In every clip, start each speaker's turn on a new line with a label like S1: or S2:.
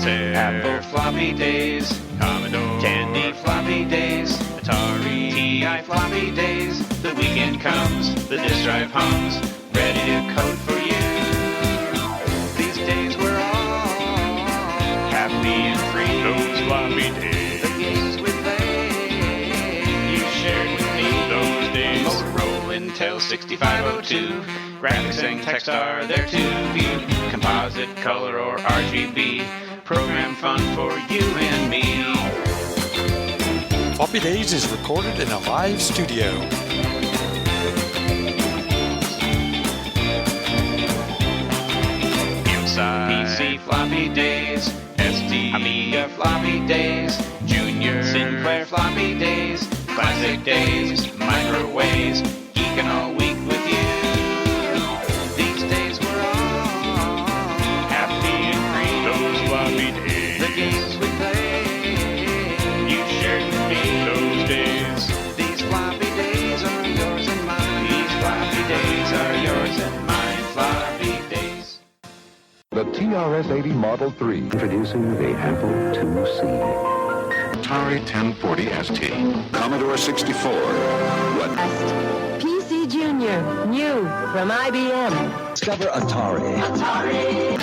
S1: Corsair, Apple Floppy Days, Commodore, Tandy Floppy Days, Atari, TI Floppy Days. The weekend comes, the disk drive hums, ready to code for you. These days we're all happy and free. Those floppy days, the games we played, you shared with me. Those days, Motorola, Intel 6502, graphics and text are there to view. Composite, color, or RGB, program fun for you and me.
S2: Floppy Days is recorded in a live studio.
S1: Inside PC Floppy Days, SD Amiga Floppy Days, Junior Sinclair Floppy Days, Classic Days, Microwaves, geeking all week with you. These days we're all happy and free. Those floppy days, the games we played, you shared with me. Those days, these floppy days are yours and mine. These floppy days are yours and mine. Floppy days.
S3: The TRS-80 Model 3.
S4: Introducing the Apple IIc.
S3: Atari 1040 ST.
S5: Commodore 64.
S6: PC Junior, new from IBM.
S4: Discover Atari.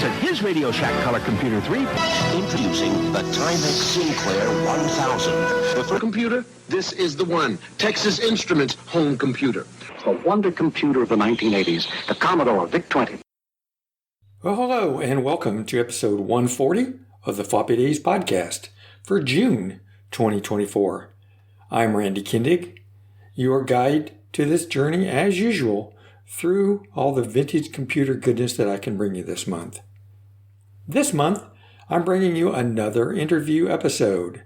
S7: At his Radio Shack Color Computer 3.
S5: Introducing the Timex Sinclair 1000.
S8: The first computer, this is the one. Texas Instruments home computer.
S7: A wonder computer of the 1980s, the Commodore VIC-20.
S2: Well, hello and welcome to episode 140 of the Floppy Days Podcast for June 2024. I'm Randy Kindig, your guide to this journey as usual through all the vintage computer goodness that I can bring you this month. This month, I'm bringing you another interview episode.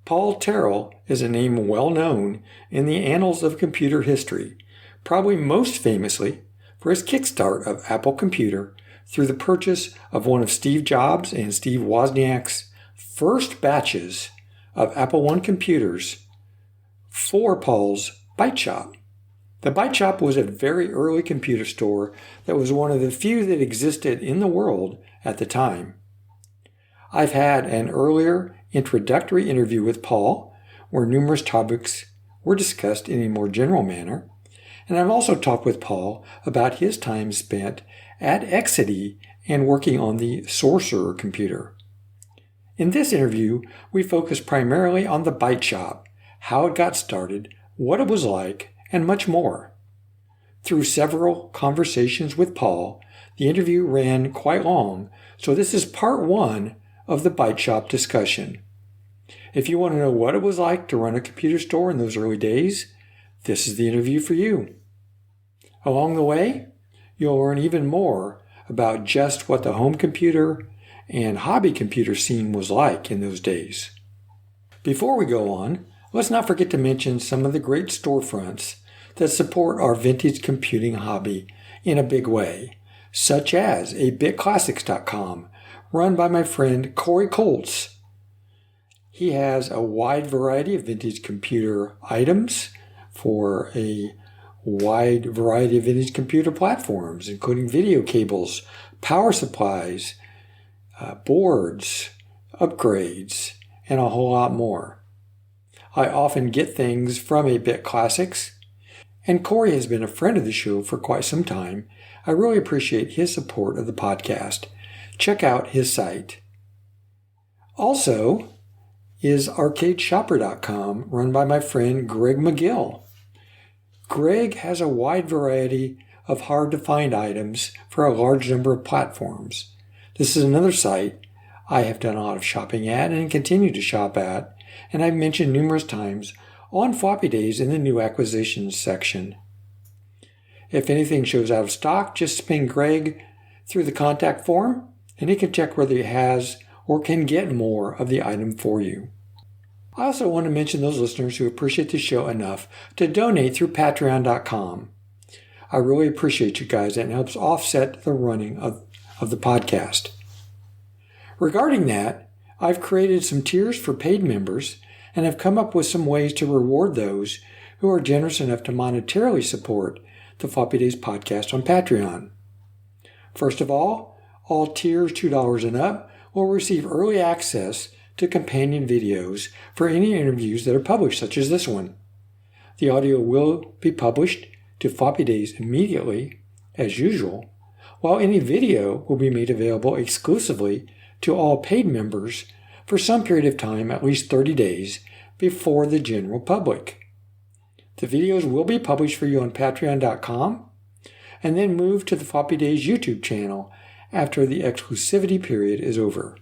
S2: Paul Terrell is a name well known in the annals of computer history, probably most famously for his kickstart of Apple Computer through the purchase of one of Steve Jobs and Steve Wozniak's first batches of Apple I computers for Paul's Byte Shop. The Byte Shop was a very early computer store that was one of the few that existed in the world at the time. I've had an earlier introductory interview with Paul where numerous topics were discussed in a more general manner, and I've also talked with Paul about his time spent at Exidy and working on the Sorcerer computer. In this interview, we focus primarily on the Byte Shop, how it got started, what it was like, and much more. Through several conversations with Paul, the interview ran quite long, so this is part one of the Byte Shop discussion. If you want to know what it was like to run a computer store in those early days, this is the interview for you. Along the way, you'll learn even more about just what the home computer and hobby computer scene was like in those days. Before we go on, let's not forget to mention some of the great storefronts that support our vintage computing hobby in a big way, such as a bitclassics.com run by my friend Corey Colts. He has a wide variety of vintage computer items for a wide variety of vintage computer platforms, including video cables, power supplies, boards, upgrades, and a whole lot more. I often get things from a Bit Classics, and Corey has been a friend of the show for quite some time. I really appreciate his support of the podcast. Check out his site. Also is arcadeshopper.com, run by my friend Greg McGill. Greg has a wide variety of hard-to-find items for a large number of platforms. This is another site I have done a lot of shopping at and continue to shop at, and I've mentioned numerous times on Floppy Days in the new acquisitions section. If anything shows out of stock, just ping Greg through the contact form, and he can check whether he has or can get more of the item for you. I also want to mention those listeners who appreciate the show enough to donate through patreon.com. I really appreciate you guys, and it helps offset the running of the podcast. Regarding that, I've created some tiers for paid members and have come up with some ways to reward those who are generous enough to monetarily support the Floppy Days podcast on Patreon. First of all tiers $2 and up will receive early access to companion videos for any interviews that are published, such as this one. The audio will be published to Floppy Days immediately, as usual, while any video will be made available exclusively to all paid members for some period of time, at least 30 days, before the general public. The videos will be published for you on Patreon.com and then move to the Floppy Days YouTube channel after the exclusivity period is over.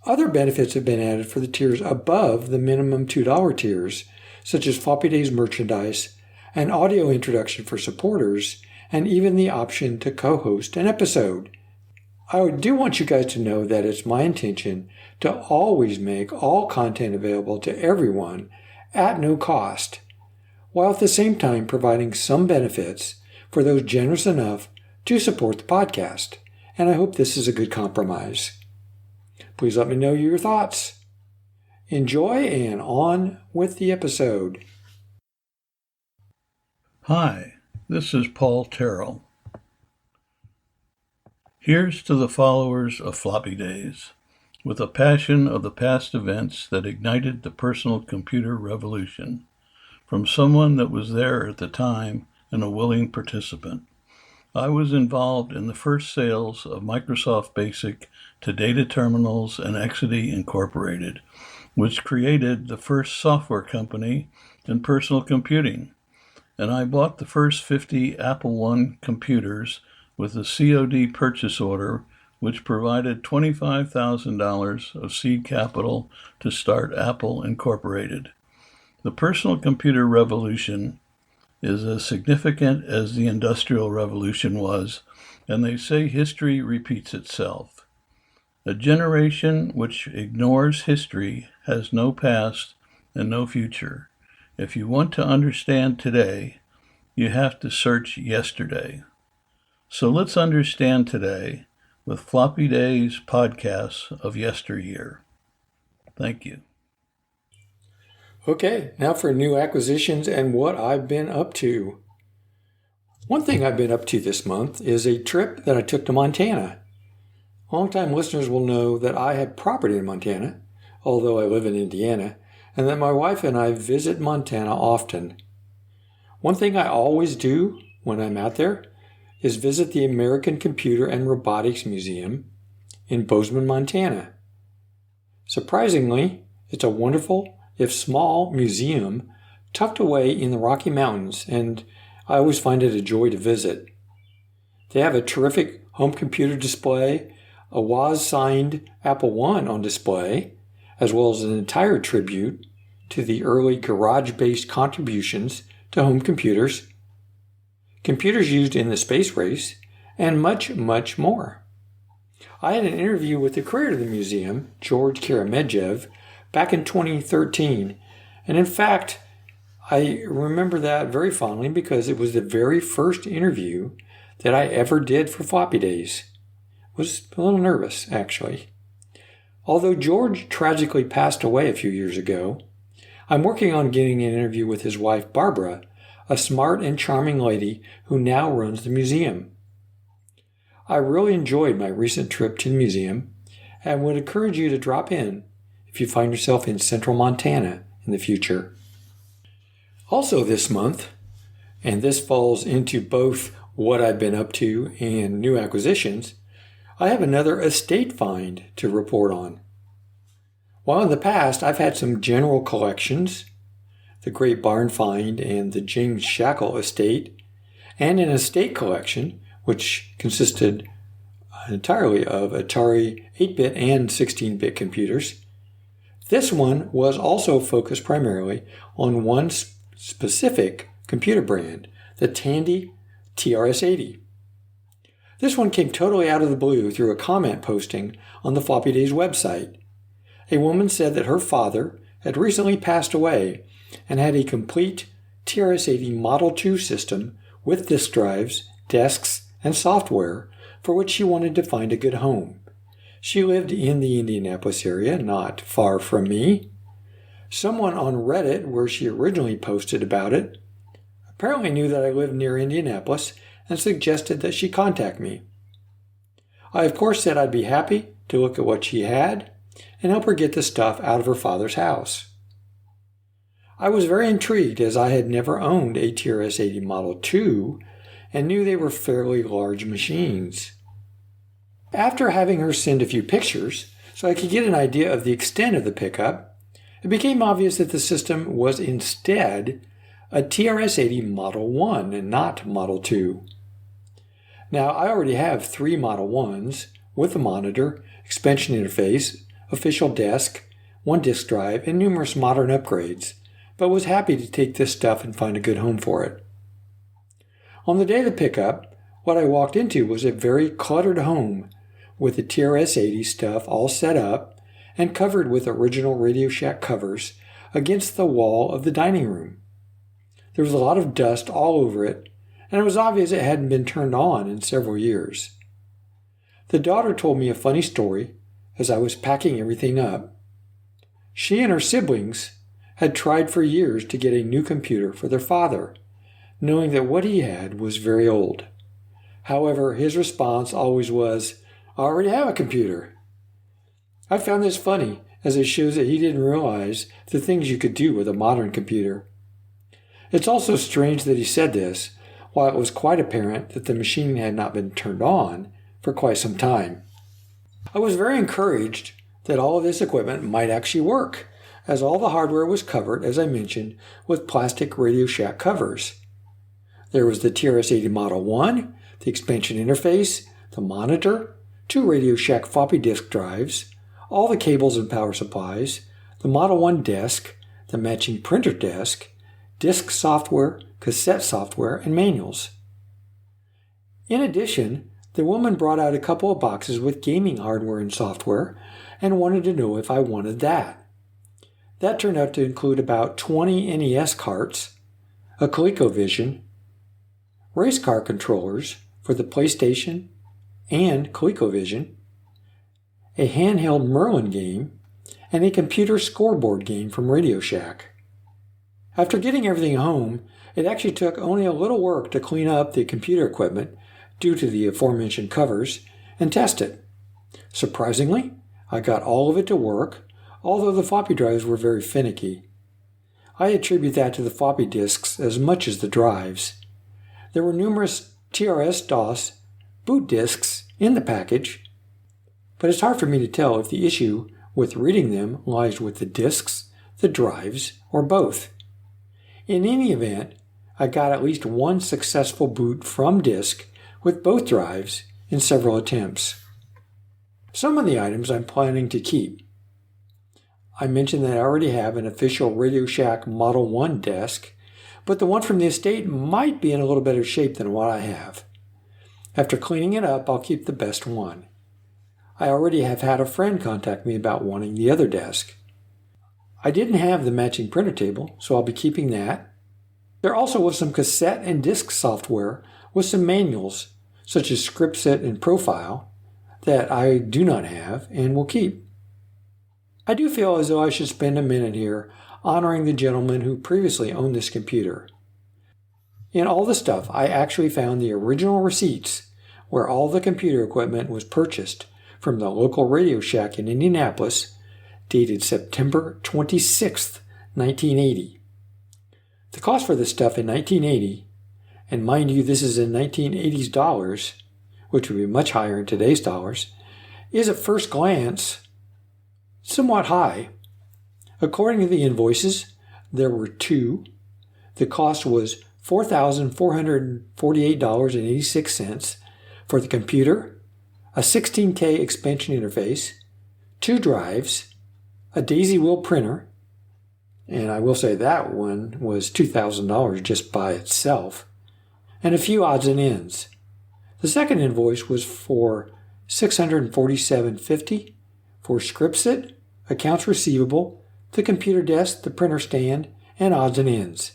S2: Other benefits have been added for the tiers above the minimum $2 tiers, such as Floppy Days merchandise, an audio introduction for supporters, and even the option to co-host an episode. I do want you guys to know that it's my intention to always make all content available to everyone at no cost, while at the same time providing some benefits for those generous enough to support the podcast, and I hope this is a good compromise. Please let me know your thoughts. Enjoy, and on with the episode.
S9: Hi, this is Paul Terrell. Here's to the followers of Floppy Days, with a passion of the past events that ignited the personal computer revolution, from someone that was there at the time and a willing participant. I was involved in the first sales of Microsoft Basic to Data Terminals and Exidy Incorporated, which created the first software company in personal computing. And I bought the first 50 Apple I computers with a COD purchase order, which provided $25,000 of seed capital to start Apple Incorporated. The personal computer revolution is as significant as the Industrial Revolution was, and they say history repeats itself. A generation which ignores history has no past and no future. If you want to understand today, you have to search yesterday. So let's understand today with Floppy Days podcasts of yesteryear. Thank you.
S2: Okay, now for new acquisitions and what I've been up to. One thing I've been up to this month is a trip that I took to Montana. Longtime listeners will know that I have property in Montana, although I live in Indiana, and that my wife and I visit Montana often. One thing I always do when I'm out there is visit the American Computer and Robotics Museum in Bozeman, Montana. Surprisingly, it's a wonderful, if small, museum tucked away in the Rocky Mountains, and I always find it a joy to visit. They have a terrific home computer display, a Woz-signed Apple I on display, as well as an entire tribute to the early garage-based contributions to home computers, computers used in the space race, and much, much more. I had an interview with the creator of the museum, George Karamedjev, back in 2013, and in fact, I remember that very fondly because it was the very first interview that I ever did for Floppy Days. I was a little nervous, actually. Although George tragically passed away a few years ago, I'm working on getting an interview with his wife, Barbara, a smart and charming lady who now runs the museum. I really enjoyed my recent trip to the museum and would encourage you to drop in if you find yourself in central Montana in the future. Also this month, and this falls into both what I've been up to and new acquisitions, I have another estate find to report on. While in the past I've had some general collections, the Great Barn Find and the James Shackle Estate, and an estate collection which consisted entirely of Atari 8-bit and 16-bit computers, this one was also focused primarily on one specific computer brand, the Tandy TRS-80. This one came totally out of the blue through a comment posting on the Floppy Days website. A woman said that her father had recently passed away and had a complete TRS-80 Model 2 system with disk drives, desks, and software for which she wanted to find a good home. She lived in the Indianapolis area, not far from me. Someone on Reddit, where she originally posted about it, apparently knew that I lived near Indianapolis and suggested that she contact me. I, of course, said I'd be happy to look at what she had and help her get the stuff out of her father's house. I was very intrigued as I had never owned a TRS-80 Model 2 and knew they were fairly large machines. After having her send a few pictures so I could get an idea of the extent of the pickup, it became obvious that the system was instead a TRS-80 Model 1 and not Model 2. Now, I already have 3 Model 1s with a monitor, expansion interface, official desk, 1 disk drive, and numerous modern upgrades, but was happy to take this stuff and find a good home for it. On the day of the pickup, what I walked into was a very cluttered home with the TRS-80 stuff all set up and covered with original Radio Shack covers against the wall of the dining room. There was a lot of dust all over it, and it was obvious it hadn't been turned on in several years. The daughter told me a funny story as I was packing everything up. She and her siblings had tried for years to get a new computer for their father, knowing that what he had was very old. However, his response always was, "I already have a computer." I found this funny, as it shows that he didn't realize the things you could do with a modern computer. It's also strange that he said this, while it was quite apparent that the machine had not been turned on for quite some time. I was very encouraged that all of this equipment might actually work, as all the hardware was covered, as I mentioned, with plastic Radio Shack covers. There was the TRS-80 Model 1, the expansion interface, the monitor, 2 Radio Shack floppy disk drives, all the cables and power supplies, the Model 1 desk, the matching printer desk, disk software, cassette software, and manuals. In addition, the woman brought out a couple of boxes with gaming hardware and software and wanted to know if I wanted that. That turned out to include about 20 NES carts, a ColecoVision, race car controllers for the PlayStation and ColecoVision, a handheld Merlin game, and a computer scoreboard game from Radio Shack. After getting everything home, it actually took only a little work to clean up the computer equipment due to the aforementioned covers and test it. Surprisingly, I got all of it to work, although the floppy drives were very finicky. I attribute that to the floppy disks as much as the drives. There were numerous TRS-DOS boot disks in the package, but it's hard for me to tell if the issue with reading them lies with the disks, the drives, or both. In any event, I got at least one successful boot from disk with both drives in several attempts. Some of the items I'm planning to keep. I mentioned that I already have an official Radio Shack Model 1 desk, but the one from the estate might be in a little better shape than what I have. After cleaning it up, I'll keep the best one. I already have had a friend contact me about wanting the other desk. I didn't have the matching printer table, so I'll be keeping that. There also was some cassette and disc software with some manuals, such as Scriptset and Profile, that I do not have and will keep. I do feel as though I should spend a minute here honoring the gentleman who previously owned this computer. In all the stuff, I actually found the original receipts where all the computer equipment was purchased from the local Radio Shack in Indianapolis, dated September 26, 1980. The cost for this stuff in 1980, and mind you this is in 1980s dollars, which would be much higher in today's dollars, is at first glance somewhat high. According to the invoices, there were 2. The cost was $4,448.86 for the computer, a 16K expansion interface, 2 drives, a daisy wheel printer, and I will say that one was $2,000 just by itself, and a few odds and ends. The second invoice was for $647.50 for Scriptset, accounts receivable, the computer desk, the printer stand, and odds and ends.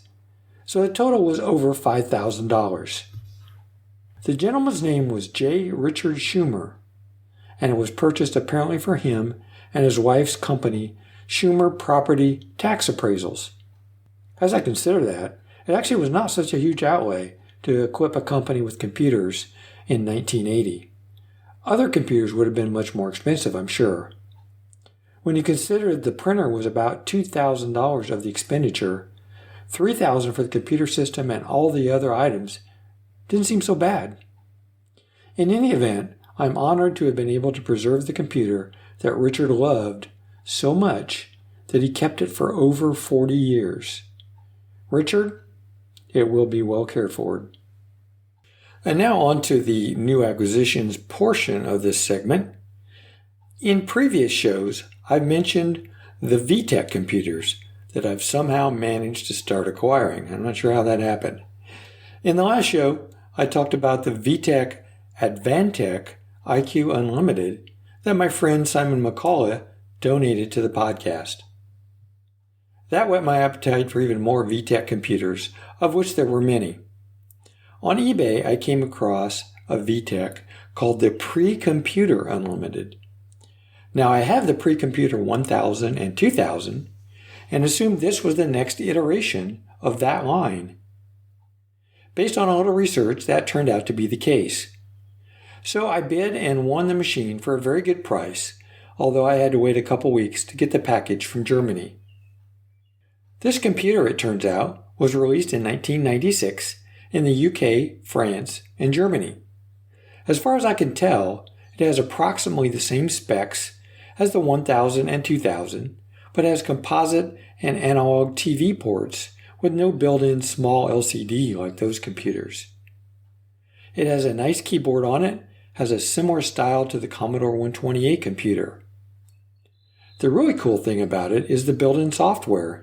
S2: So the total was over $5,000. The gentleman's name was J. Richard Schumer, and it was purchased apparently for him and his wife's company, Schumer Property Tax Appraisals. As I consider that, it actually was not such a huge outlay to equip a company with computers in 1980. Other computers would have been much more expensive, I'm sure. When you consider that the printer was about $2,000 of the expenditure, $3,000 for the computer system and all the other items didn't seem so bad. In any event, I'm honored to have been able to preserve the computer that Richard loved so much that he kept it for over 40 years. Richard, it will be well cared for. And now on to the new acquisitions portion of this segment. In previous shows, I've mentioned the VTech computers that I've somehow managed to start acquiring. I'm not sure how that happened. In the last show, I talked about the VTech Advantech IQ Unlimited that my friend Simon McCullough donated to the podcast. That whet my appetite for even more VTech computers, of which there were many. On eBay, I came across a VTech called the Pre-Computer Unlimited. Now, I have the Pre-Computer 1000 and 2000 and assumed this was the next iteration of that line. Based on a little research, that turned out to be the case. So I bid and won the machine for a very good price, although I had to wait a couple weeks to get the package from Germany. This computer, it turns out, was released in 1996 in the UK, France, and Germany. As far as I can tell, it has approximately the same specs as the 1000 and 2000, but has composite and analog TV ports with no built-in small LCD like those computers. It has a nice keyboard on it, has a similar style to the Commodore 128 computer. The really cool thing about it is the built-in software.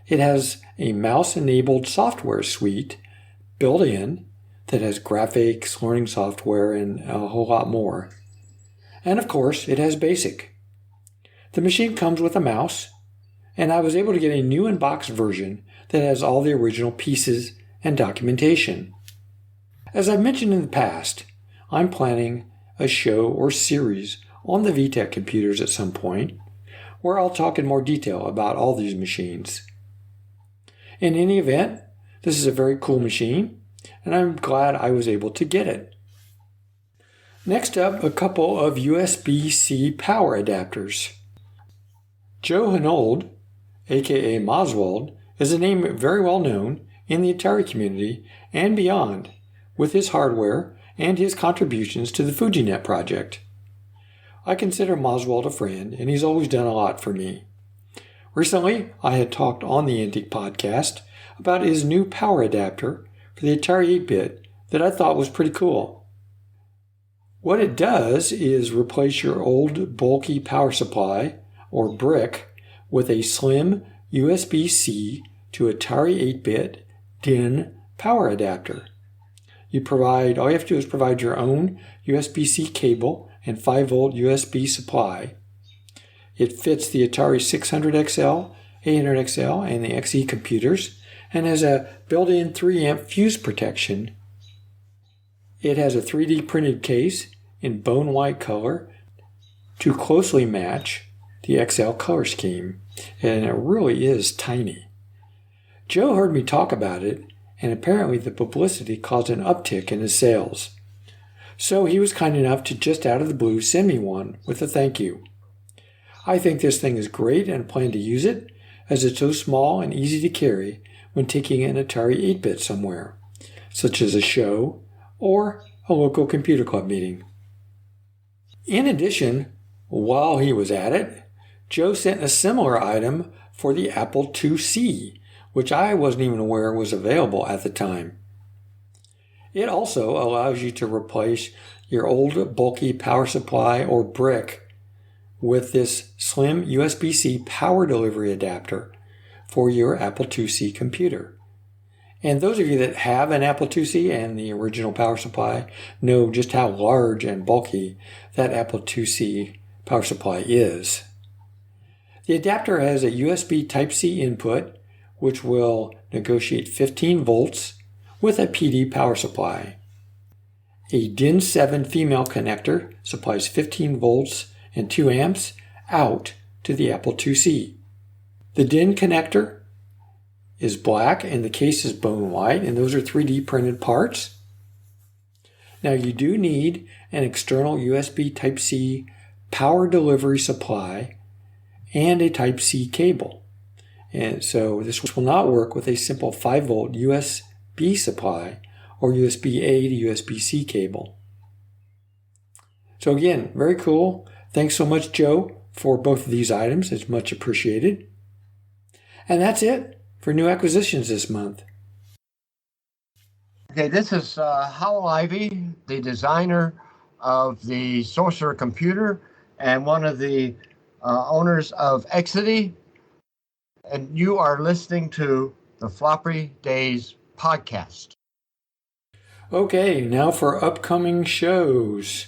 S2: It has a mouse-enabled software suite built in that has graphics, learning software, and a whole lot more. And of course, it has BASIC. The machine comes with a mouse, and I was able to get a new in-box version that has all the original pieces and documentation. As I've mentioned in the past, I'm planning a show or series on the VTech computers at some point, where I'll talk in more detail about all these machines. In any event, this is a very cool machine, and I'm glad I was able to get it. Next up, a couple of USB-C power adapters. Joe Hanold, aka Moswald, is a name very well known in the Atari community and beyond, with his hardware and his contributions to the FujiNet project. I consider Moswald a friend, and he's always done a lot for me. Recently, I had talked on the Antique Podcast about his new power adapter for the Atari 8-bit that I thought was pretty cool. What it does is replace your old bulky power supply, or brick, with a slim USB-C to Atari 8-bit DIN power adapter. All you have to do is provide your own USB-C cable and 5-volt USB supply. It fits the Atari 600XL, 800XL, and the XE computers, and has a built-in 3-amp fuse protection. It has a 3D printed case in bone white color to closely match the XL color scheme, and it really is tiny. Joe heard me talk about it, and apparently the publicity caused an uptick in his sales. So he was kind enough to just out of the blue send me one with a thank you. I think this thing is great and plan to use it, as it's so small and easy to carry when taking an Atari 8-bit somewhere, such as a show or a local computer club meeting. In addition, while he was at it, Joe sent a similar item for the Apple IIc, which I wasn't even aware was available at the time. It also allows you to replace your old bulky power supply or brick with this slim USB-C power delivery adapter for your Apple IIc computer. And those of you that have an Apple IIc and the original power supply know just how large and bulky that Apple IIc power supply is. The adapter has a USB Type-C input, which will negotiate 15 volts with a PD power supply. A DIN 7 female connector supplies 15 volts and 2 amps out to the Apple IIc. The DIN connector is black and the case is bone white, and those are 3D printed parts. Now you do need an external USB Type-C power delivery supply and a Type-C cable. And so this will not work with a simple 5-volt USB supply or USB-A to USB-C cable. So again, very cool. Thanks so much, Joe, for both of these items. It's much appreciated. And that's it for new acquisitions this month.
S10: Okay, this is Howell Ivy, the designer of the Sorcerer computer and one of the owners of Exidy. And you are listening to the Floppy Days Podcast.
S2: Okay, now for upcoming shows.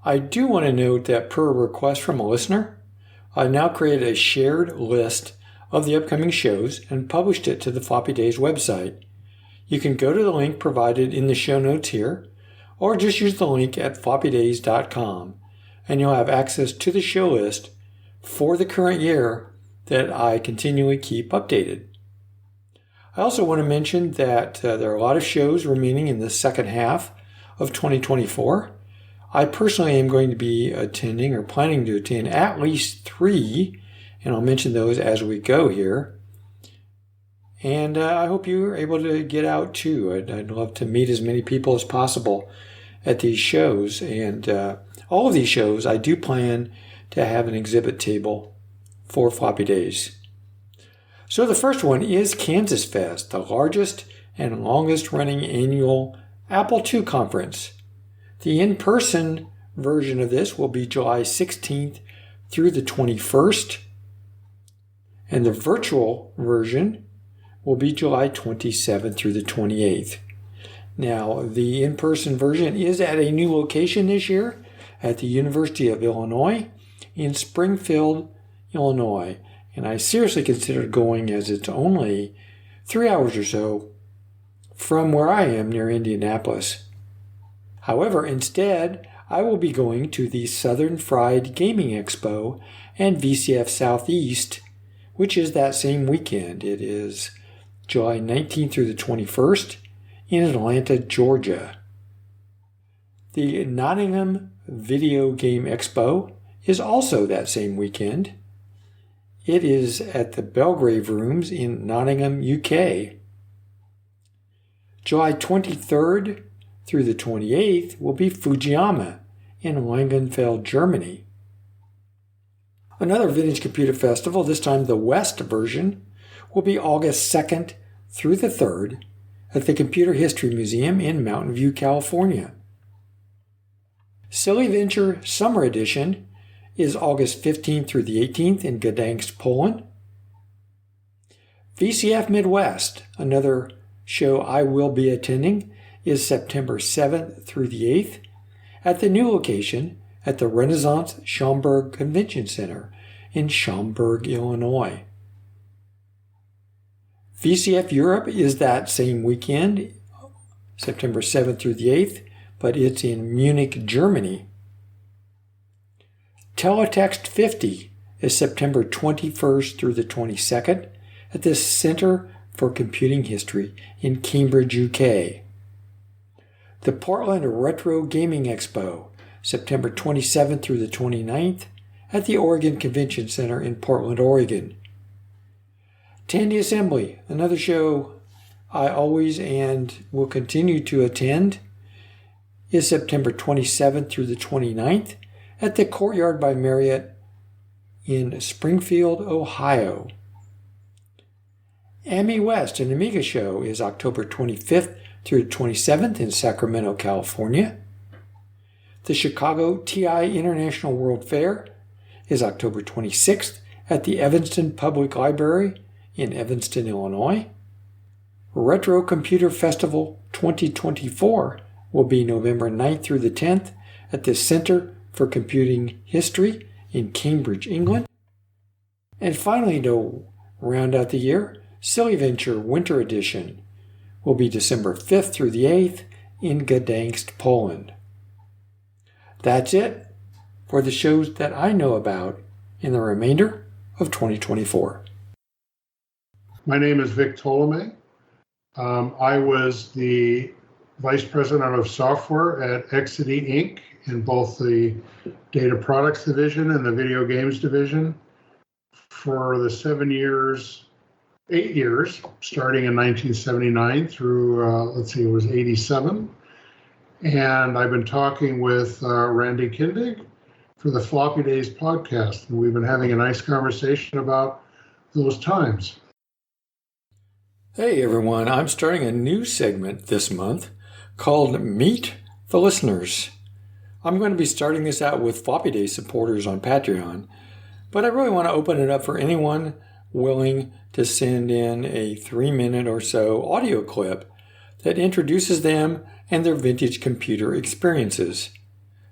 S2: I do want to note that per request from a listener, I've now created a shared list of the upcoming shows and published it to the Floppy Days website. You can go to the link provided in the show notes here, or just use the link at floppydays.com, and you'll have access to the show list for the current year that I continually keep updated. I also want to mention that there are a lot of shows remaining in the second half of 2024. I personally am going to be attending or planning to attend at least 3, and I'll mention those as we go here. And I hope you're able to get out too. I'd love to meet as many people as possible at these shows. And all of these shows, I do plan to have an exhibit table for Floppy Days. So the first one is Kansas Fest, the largest and longest running annual Apple II conference. The in-person version of this will be July 16th through the 21st. And the virtual version will be July 27th through the 28th. Now, the in-person version is at a new location this year at the University of Illinois in Springfield, Illinois. And I seriously considered going as it's only 3 hours or so from where I am near Indianapolis. However, instead, I will be going to the Southern Fried Gaming Expo and VCF Southeast, which is that same weekend. It is July 19th through the 21st in Atlanta, Georgia. The Nottingham Video Game Expo is also that same weekend. It is at the Belgrave Rooms in Nottingham, UK. July 23rd through the 28th will be Fujiyama in Langenfeld, Germany. Another Vintage Computer Festival, this time the West version, will be August 2nd through the 3rd at the Computer History Museum in Mountain View, California. Silly Venture Summer Edition is August 15th through the 18th in Gdansk, Poland. VCF Midwest, another show I will be attending, is September 7th through the 8th at the new location at the Renaissance Schaumburg Convention Center in Schaumburg, Illinois. VCF Europe is that same weekend, September 7th through the 8th, but it's in Munich, Germany. Teletext 50 is September 21st through the 22nd at the Center for Computing History in Cambridge, UK. The Portland Retro Gaming Expo, September 27th through the 29th at the Oregon Convention Center in Portland, Oregon. Tandy Assembly, another show I always and will continue to attend, is September 27th through the 29th at the Courtyard by Marriott in Springfield, Ohio. AMI West, an Amiga show, is October 25th through 27th in Sacramento, California. The Chicago TI International World Fair is October 26th at the Evanston Public Library in Evanston, Illinois. Retro Computer Festival 2024 will be November 9th through the 10th at the Center for Computing History in Cambridge, England. And finally, to round out the year, Silly Venture Winter Edition will be December 5th through the 8th in Gdansk, Poland. That's it for the shows that I know about in the remainder of 2024.
S11: My name is Vic Ptolemy. I was the Vice President of Software at Exidy Inc. in both the Data Products Division and the Video Games Division for the 8 years, starting in 1979 through, it was 87. And I've been talking with Randy Kindig for the Floppy Days Podcast. And we've been having a nice conversation about those times.
S2: Hey everyone, I'm starting a new segment this month called Meet the Listeners. I'm going to be starting this out with Floppy Days supporters on Patreon, but I really want to open it up for anyone willing to send in a 3-minute or so audio clip that introduces them and their vintage computer experiences.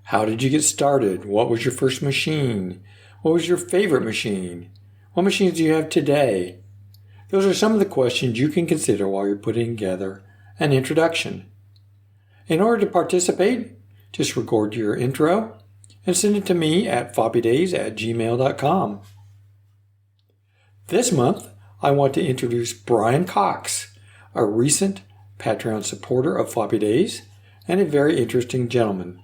S2: How did you get started? What was your first machine? What was your favorite machine? What machines do you have today? Those are some of the questions you can consider while you're putting together an introduction. In order to participate, just record your intro and send it to me at floppydays@gmail.com. This month, I want to introduce Brian Cox, a recent Patreon supporter of Floppy Days and a very interesting gentleman.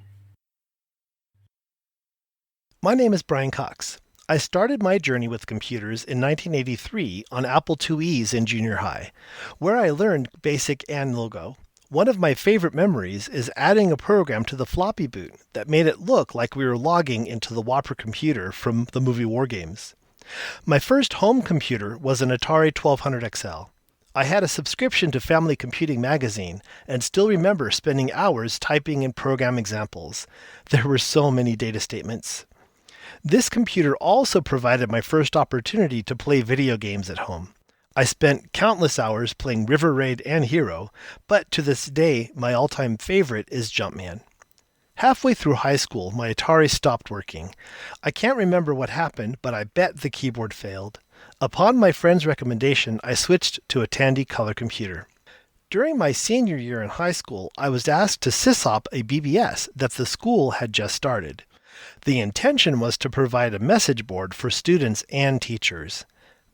S12: My name is Brian Cox. I started my journey with computers in 1983 on Apple IIe's in junior high, where I learned BASIC and Logo. One of my favorite memories is adding a program to the floppy boot that made it look like we were logging into the Whopper computer from the movie War Games. My first home computer was an Atari 1200 XL. I had a subscription to Family Computing magazine and still remember spending hours typing in program examples. There were so many data statements. This computer also provided my first opportunity to play video games at home. I spent countless hours playing River Raid and Hero, but to this day, my all-time favorite is Jumpman. Halfway through high school, my Atari stopped working. I can't remember what happened, but I bet the keyboard failed. Upon my friend's recommendation, I switched to a Tandy color computer. During my senior year in high school, I was asked to sysop a BBS that the school had just started. The intention was to provide a message board for students and teachers.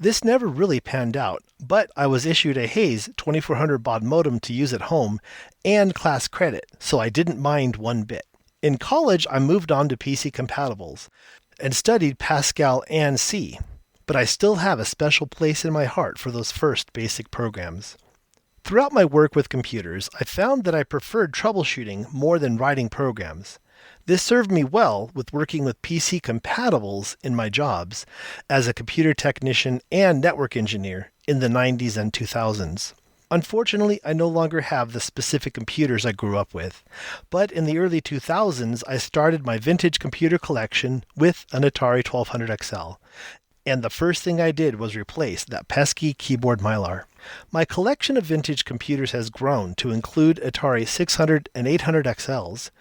S12: This never really panned out, but I was issued a Hayes 2400 baud modem to use at home and class credit, so I didn't mind one bit. In college, I moved on to PC compatibles and studied Pascal and C, but I still have a special place in my heart for those first basic programs. Throughout my work with computers, I found that I preferred troubleshooting more than writing programs. This served me well with working with PC compatibles in my jobs as a computer technician and network engineer in the 90s and 2000s. Unfortunately, I no longer have the specific computers I grew up with, but in the early 2000s, I started my vintage computer collection with an Atari 1200 XL, and the first thing I did was replace that pesky keyboard Mylar. My collection of vintage computers has grown to include Atari 600 and 800 XLs,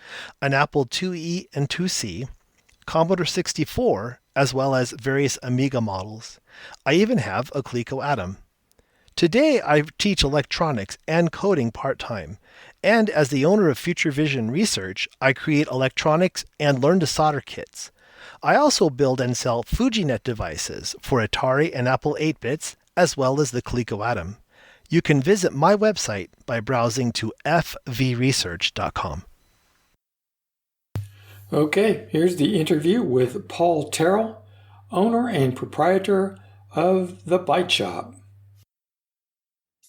S12: an Apple IIe and IIc, Commodore 64, as well as various Amiga models. I even have a Coleco Atom. Today, I teach electronics and coding part-time, and as the owner of Future Vision Research, I create electronics and learn to solder kits. I also build and sell FujiNet devices for Atari and Apple 8-bits, as well as the Coleco Atom. You can visit my website by browsing to fvresearch.com.
S2: Okay, here's the interview with Paul Terrell, owner and proprietor of the Byte Shop.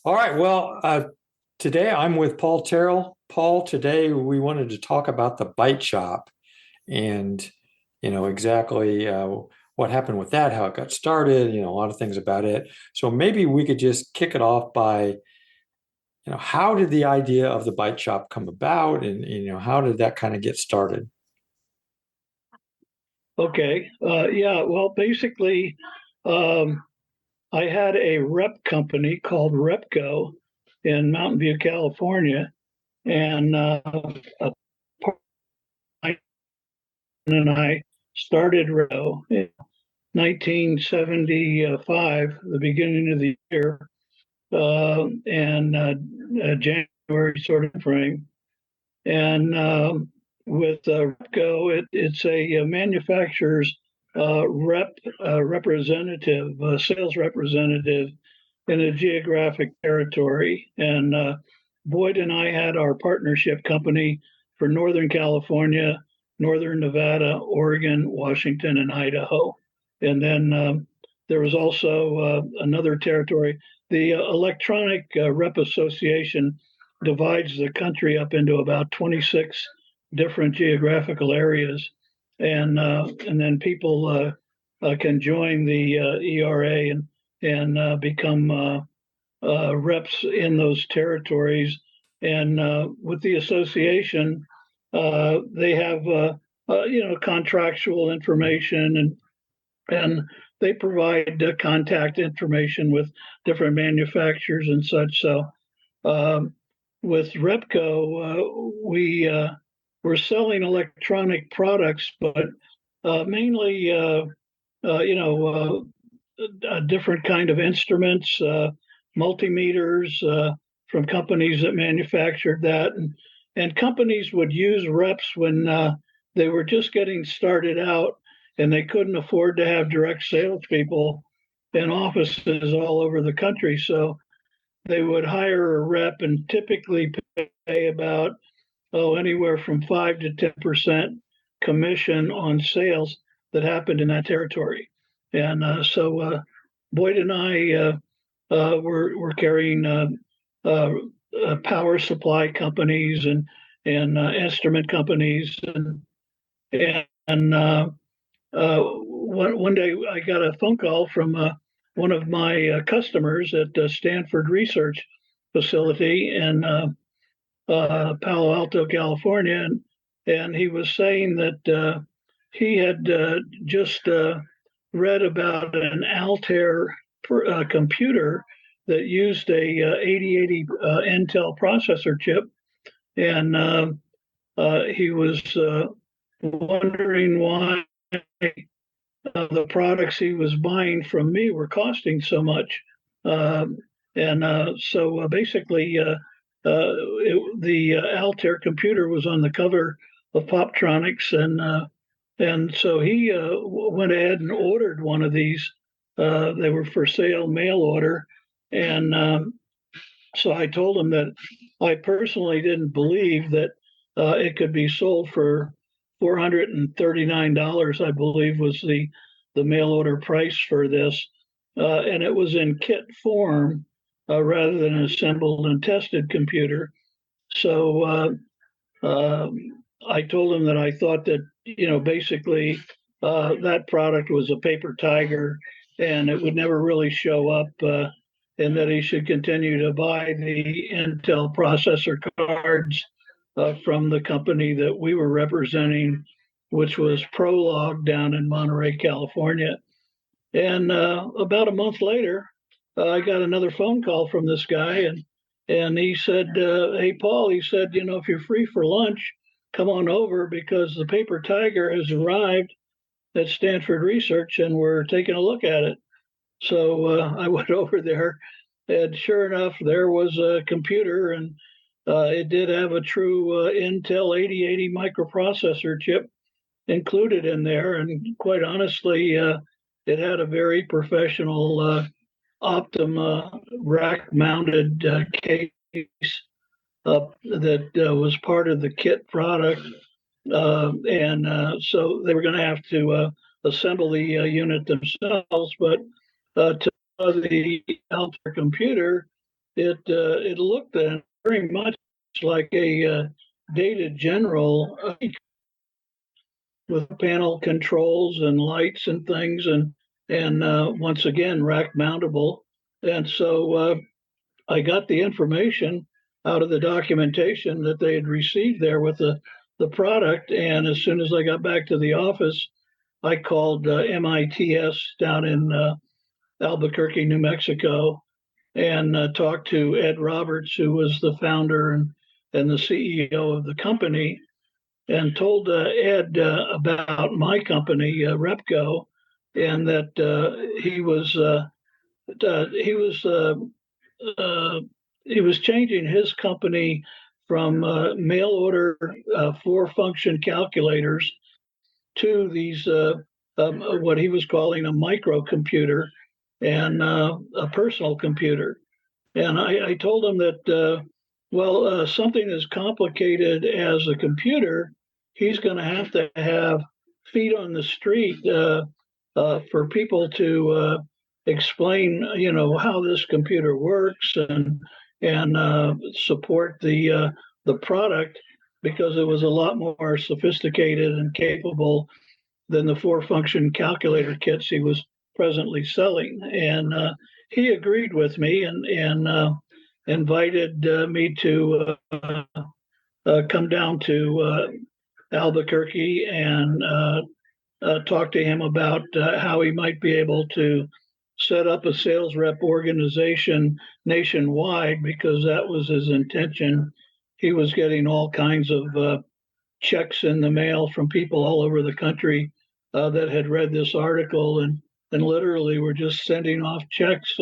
S2: All right, well, today I'm with Paul Terrell. Paul, today we wanted to talk about the Byte Shop and, exactly what happened with that, how it got started, a lot of things about it. So maybe we could just kick it off by, how did the idea of the Byte Shop come about and, how did that kind of get started?
S13: Okay. Basically, I had a rep company called Repco in Mountain View, California, and I started Repco in 1975, the beginning of the year, January sort of frame. And with Repco, it's a manufacturer's sales representative in a geographic territory. And Boyd and I had our partnership company for Northern California, Northern Nevada, Oregon, Washington, and Idaho. And then there was also another territory. The Electronic Rep Association divides the country up into about 26 different geographical areas. And then people can join the ERA and become reps in those territories. And with the association, they have contractual information and they provide contact information with different manufacturers and such. So with Repco, we're selling electronic products, but mainly different kind of instruments, multimeters from companies that manufactured that, and companies would use reps when they were just getting started out and they couldn't afford to have direct salespeople in offices all over the country. So they would hire a rep and typically pay about anywhere from 5 to 10% commission on sales that happened in that territory. And so Boyd and I were carrying power supply companies and instrument companies, and one day I got a phone call from one of my customers at Stanford Research Facility in Palo Alto, California, and he was saying that he had just read about an Altair computer that used a 8080 Intel processor chip, and he was wondering why the products he was buying from me were costing so much. So basically, the Altair computer was on the cover of Poptronics, and so he went ahead and ordered one of these. They were for sale, mail order, and so I told him that I personally didn't believe that it could be sold for $439, I believe was the mail order price for this, and it was in kit form rather than an assembled and tested computer. So I told him that I thought that basically that product was a paper tiger and it would never really show up, and that he should continue to buy the Intel processor cards from the company that we were representing, which was Prolog down in Monterey, California. And about a month later, I got another phone call from this guy, and he said, "Hey, Paul," he said, "if you're free for lunch, come on over because the paper tiger has arrived at Stanford Research and we're taking a look at it." So I went over there, and sure enough, there was a computer, and it did have a true Intel 8080 microprocessor chip included in there. And quite honestly, it had a very professional Optima rack-mounted case that was part of the kit product. So they were going to have to assemble the unit themselves, but to the Altair computer, it looked very much like a Data General with panel controls and lights and things, and once again rack mountable. And so I got the information out of the documentation that they had received there with the product, and as soon as I got back to the office, I called MITS down in Albuquerque, New Mexico, and talked to Ed Roberts, who was the founder and the CEO of the company, and told Ed about my company, Repco, and that he was changing his company from mail order 4-function calculators to these what he was calling a microcomputer and a personal computer. And I told him that Well, something as complicated as a computer, he's going to have feet on the street for people to explain, how this computer works and support the product, because it was a lot more sophisticated and capable than the 4-function calculator kits he was presently selling. And he agreed with me and invited me to come down to Albuquerque and talk to him about how he might be able to set up a sales rep organization nationwide, because that was his intention. He was getting all kinds of checks in the mail from people all over the country that had read this article and literally were just sending off checks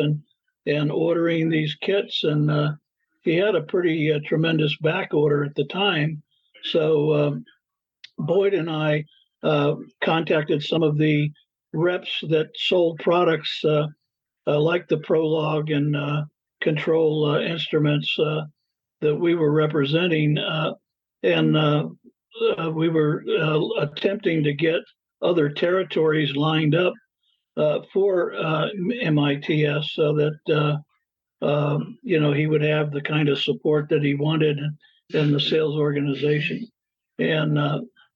S13: and ordering these kits. And he had a pretty tremendous back order at the time. So Boyd and I contacted some of the reps that sold products like the Prologue and control instruments that we were representing. And we were attempting to get other territories lined up for MITS so that, he would have the kind of support that he wanted in the sales organization. And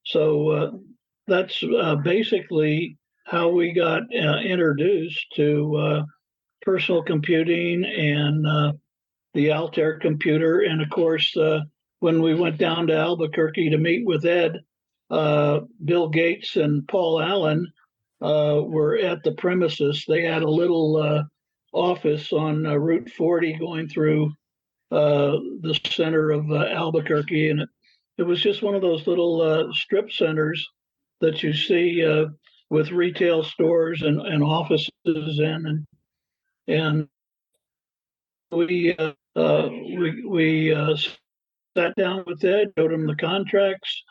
S13: so that's basically how we got introduced to personal computing and the Altair computer. And of course, when we went down to Albuquerque to meet with Ed, Bill Gates and Paul Allen were at the premises. They had a little office on Route 40 going through the center of Albuquerque. And it was just one of those little strip centers that you see with retail stores and offices in. And we sat down with Ed, showed him the contracts,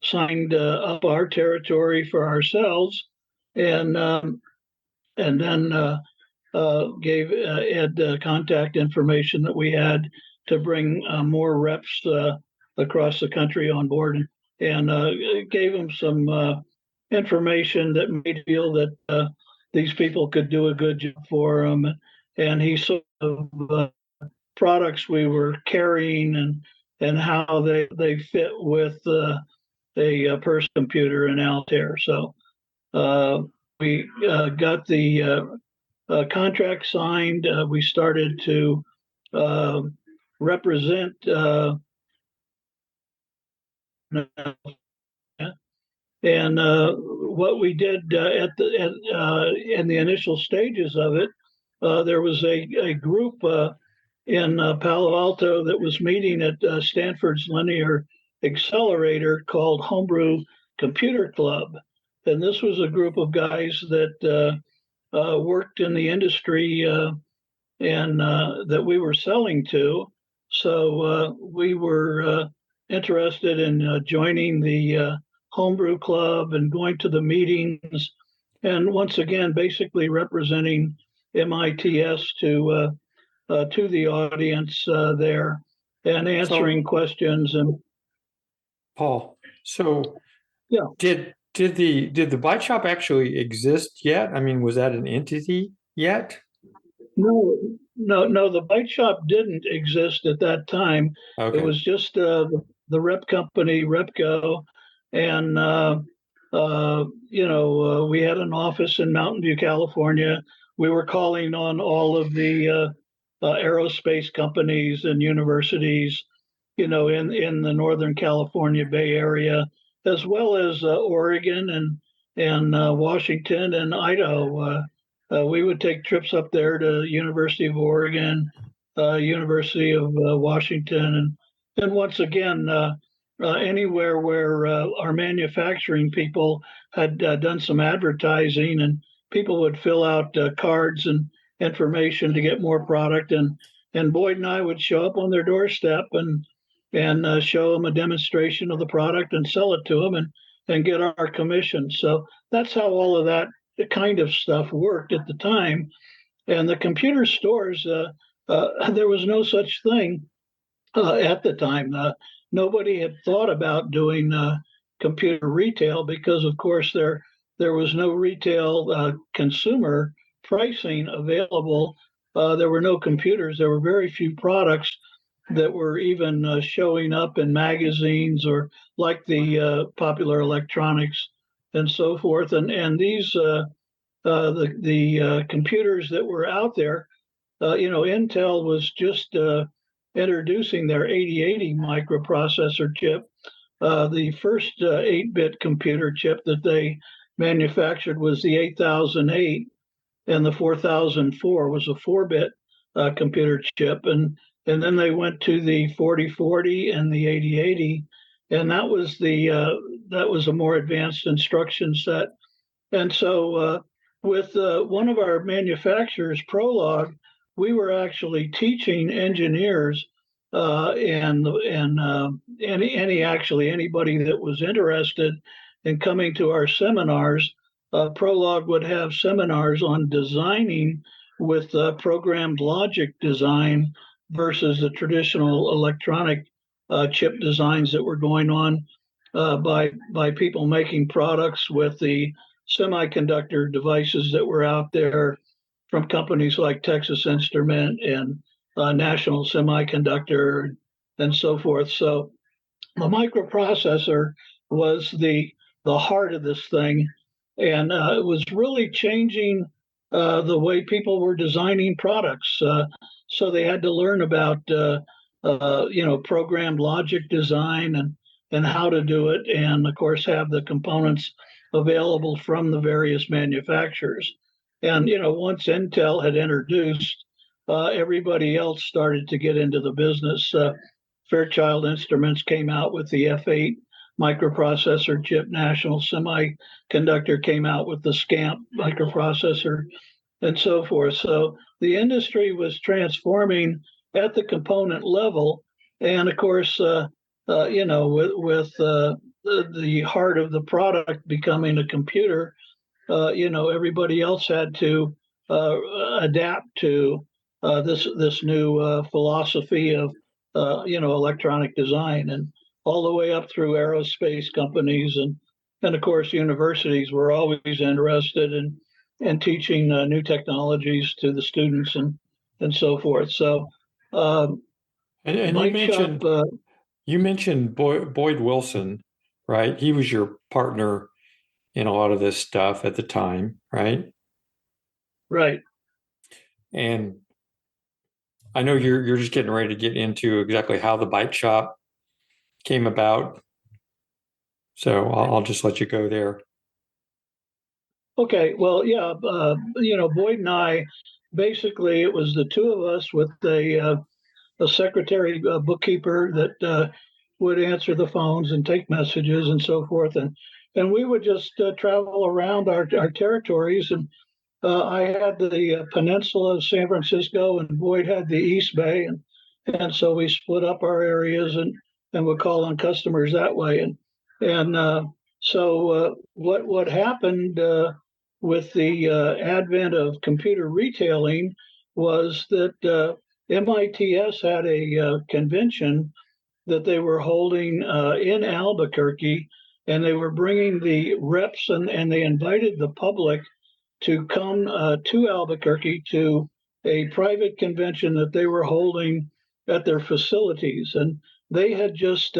S13: signed up our territory for ourselves, and then gave Ed contact information that we had to bring more reps across the country on board, and gave him some information that made him feel that these people could do a good job for him. And he saw the products we were carrying and how they fit with a personal computer in Altair. So we got the contract signed. We started to represent and what we did in the initial stages of it, there was a group in Palo Alto that was meeting at Stanford's Linear Accelerator called Homebrew Computer Club. And this was a group of guys that worked in the industry and that we were selling to. So we were interested in joining the Homebrew Club and going to the meetings, and once again, basically representing MITS to the audience there and answering questions. And
S2: Paul, so
S13: yeah,
S2: did the Byte Shop actually exist yet? I mean, was that an entity yet?
S13: No, the Byte Shop didn't exist at that time. Okay. It was just the rep company, Repco, and we had an office in Mountain View, California. We were calling on all of the aerospace companies and universities, in the Northern California Bay Area, as well as Oregon and Washington and Idaho. We would take trips up there to University of Oregon, University of Washington, and once again, anywhere where our manufacturing people had done some advertising, and people would fill out cards and information to get more product, and Boyd and I would show up on their doorstep and show them a demonstration of the product and sell it to them and get our commission. So that's how all of that kind of stuff worked at the time. And the computer stores, there was no such thing at the time. Nobody had thought about doing computer retail because, of course, there was no retail consumer pricing available. There were no computers. There were very few products that were even showing up in magazines or like the Popular Electronics and so forth. And these the computers that were out there, Intel was just introducing their 8080 microprocessor chip. The first 8-bit computer chip that they manufactured was the 8008, and the 4004 was a 4-bit computer chip. And then they went to the 4040 and the 8080, and that was a more advanced instruction set. And so with one of our manufacturers, Prolog, we were actually teaching engineers and anybody that was interested in coming to our seminars. Prolog would have seminars on designing with programmed logic design versus the traditional electronic chip designs that were going on by people making products with the semiconductor devices that were out there from companies like Texas Instrument and National Semiconductor and so forth. So the microprocessor was the heart of this thing, and it was really changing the way people were designing products. So they had to learn about programmed logic design and how to do it, and of course have the components available from the various manufacturers. And once Intel had introduced, everybody else started to get into the business. Fairchild Instruments came out with the F8 microprocessor chip. National Semiconductor came out with the SCAMP microprocessor, and so forth. So the industry was transforming at the component level, and of course, with the heart of the product becoming a computer, everybody else had to adapt to this new philosophy of electronic design, and all the way up through aerospace companies and of course universities were always interested in teaching new technologies to the students and so forth. So
S2: and you mentioned Boyd Wilson, right? He was your partner in a lot of this stuff at the time, right?
S13: Right.
S2: And I know you're just getting ready to get into exactly how the Byte Shop came about. So I'll just let you go there.
S13: Okay. Well, yeah. Boyd and I, basically, it was the two of us with a secretary, bookkeeper that would answer the phones and take messages and so forth, and we would just travel around our territories. And I had the peninsula of San Francisco, and Boyd had the East Bay, and so we split up our areas and would call on customers that way. So what happened with the advent of computer retailing was that MITS had a convention that they were holding in Albuquerque, and they were bringing the reps and they invited the public to come to Albuquerque to a private convention that they were holding at their facilities. And they had just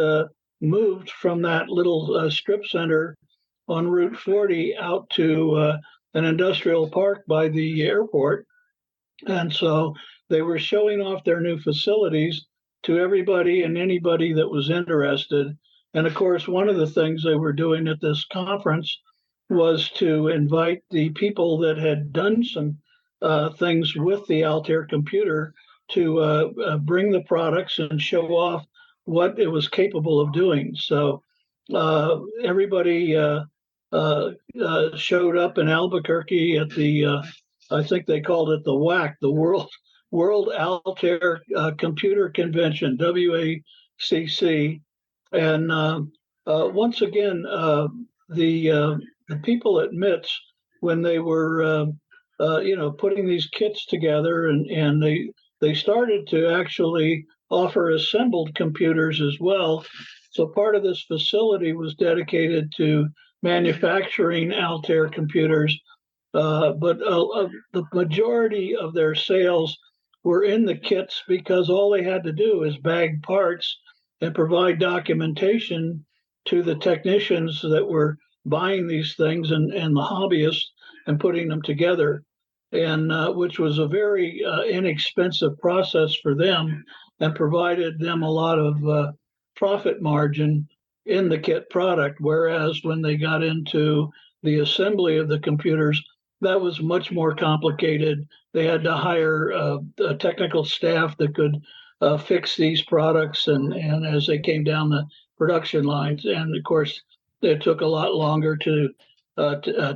S13: moved from that little strip center on Route 40 out to an industrial park by the airport. And so they were showing off their new facilities to everybody and anybody that was interested. And of course, one of the things they were doing at this conference was to invite the people that had done some things with the Altair computer to bring the products and show off what it was capable of doing. So everybody showed up in Albuquerque at the, I think they called it the WAC, the World Altair Computer Convention, WACC. And once again, the people at MITS, when they were, putting these kits together, and they started to actually offer assembled computers as well. So part of this facility was dedicated to manufacturing Altair computers, but the majority of their sales were in the kits because all they had to do is bag parts and provide documentation to the technicians that were buying these things and the hobbyists and putting them together, and which was a very inexpensive process for them and provided them a lot of profit margin in the kit product. Whereas when they got into the assembly of the computers, that was much more complicated. They had to hire a technical staff that could fix these products and as they came down the production lines. And of course, it took a lot longer to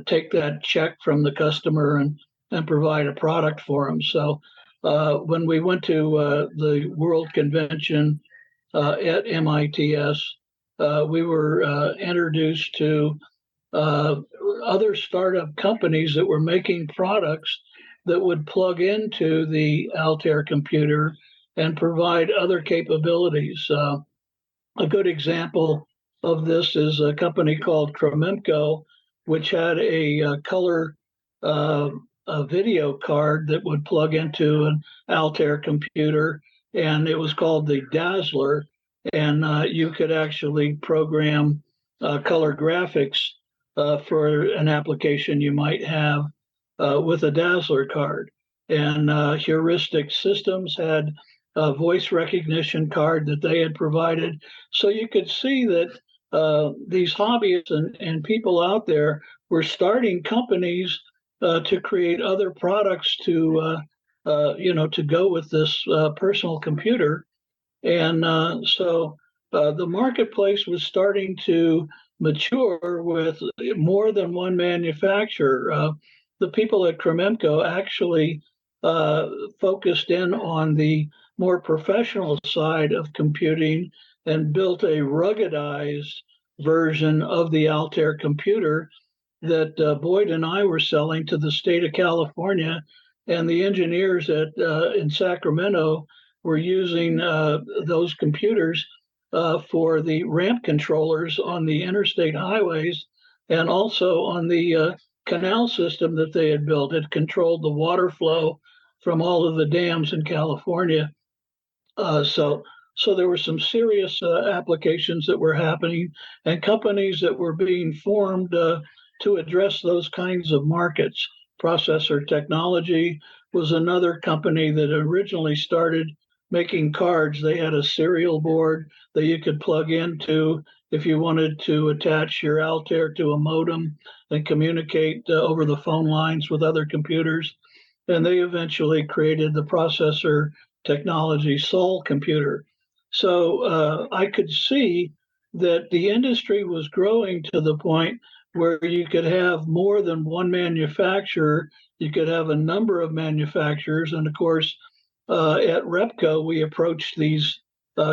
S13: take that check from the customer and provide a product for them. So when we went to the World Convention at MITS, we were introduced to other startup companies that were making products that would plug into the Altair computer and provide other capabilities. A good example of this is a company called Krememco, which had a color a video card that would plug into an Altair computer, and it was called the Dazzler, and you could actually program color graphics for an application you might have with a Dazzler card. And Heuristic Systems had a voice recognition card that they had provided. So you could see that these hobbyists and people out there were starting companies to create other products to go with this personal computer. And so the marketplace was starting to mature with more than one manufacturer. The people at Krememco actually focused in on the more professional side of computing and built a ruggedized version of the Altair computer that Boyd and I were selling to the state of California, and the engineers in Sacramento were using those computers for the ramp controllers on the interstate highways and also on the canal system that they had built. It controlled the water flow from all of the dams in California. So there were some serious applications that were happening and companies that were being formed to address those kinds of markets. Processor Technology was another company that originally started making cards. They had a serial board that you could plug into if you wanted to attach your Altair to a modem and communicate over the phone lines with other computers. And they eventually created the Processor Technology Sol computer. So I could see that the industry was growing to the point where you could have more than one manufacturer. You could have a number of manufacturers. And of course, at Repco, we approached these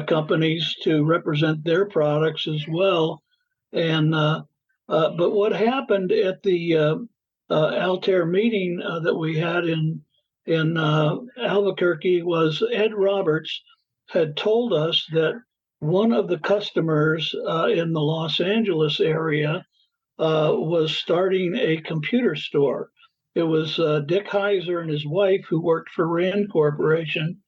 S13: companies to represent their products as well. And but what happened at the Altair meeting that we had in Albuquerque was Ed Roberts had told us that one of the customers in the Los Angeles area was starting a computer store. It was Dick Heiser and his wife, who worked for Rand Corporation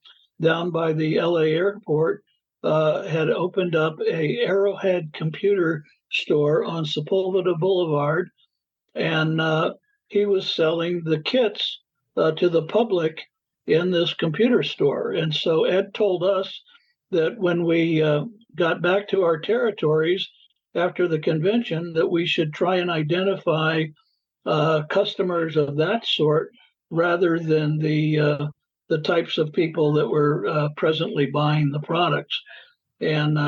S13: down by the LA airport, had opened up a Arrowhead computer store on Sepulveda Boulevard, and he was selling the kits to the public in this computer store. And so Ed told us that when we got back to our territories after the convention, that we should try and identify customers of that sort rather than the types of people that were presently buying the products. And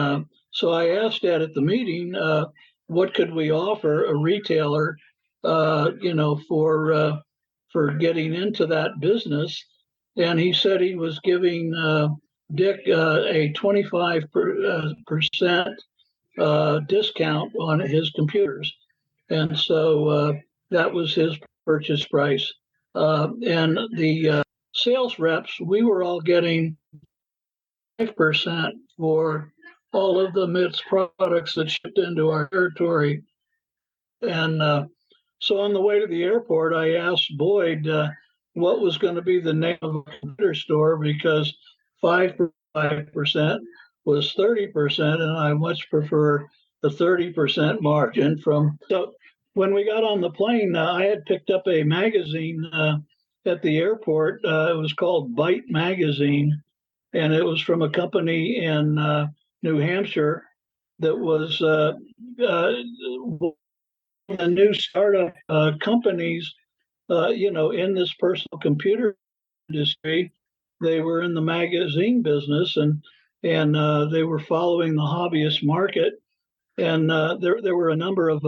S13: so I asked Ed at the meeting, what could we offer a retailer, for getting into that business? And he said he was giving Dick a 25% discount on his computers. And so that was his purchase price. And the sales reps, we were all getting 5% for all of the MITS products that shipped into our territory. And so on the way to the airport, I asked Boyd what was going to be the name of a computer store, because 5% was 30%, and I much prefer the 30% margin from. So when we got on the plane, I had picked up a magazine at the airport. It was called Byte magazine, and it was from a company in New Hampshire that was the new startup companies, in this personal computer industry. They were in the magazine business, and they were following the hobbyist market. And there were a number of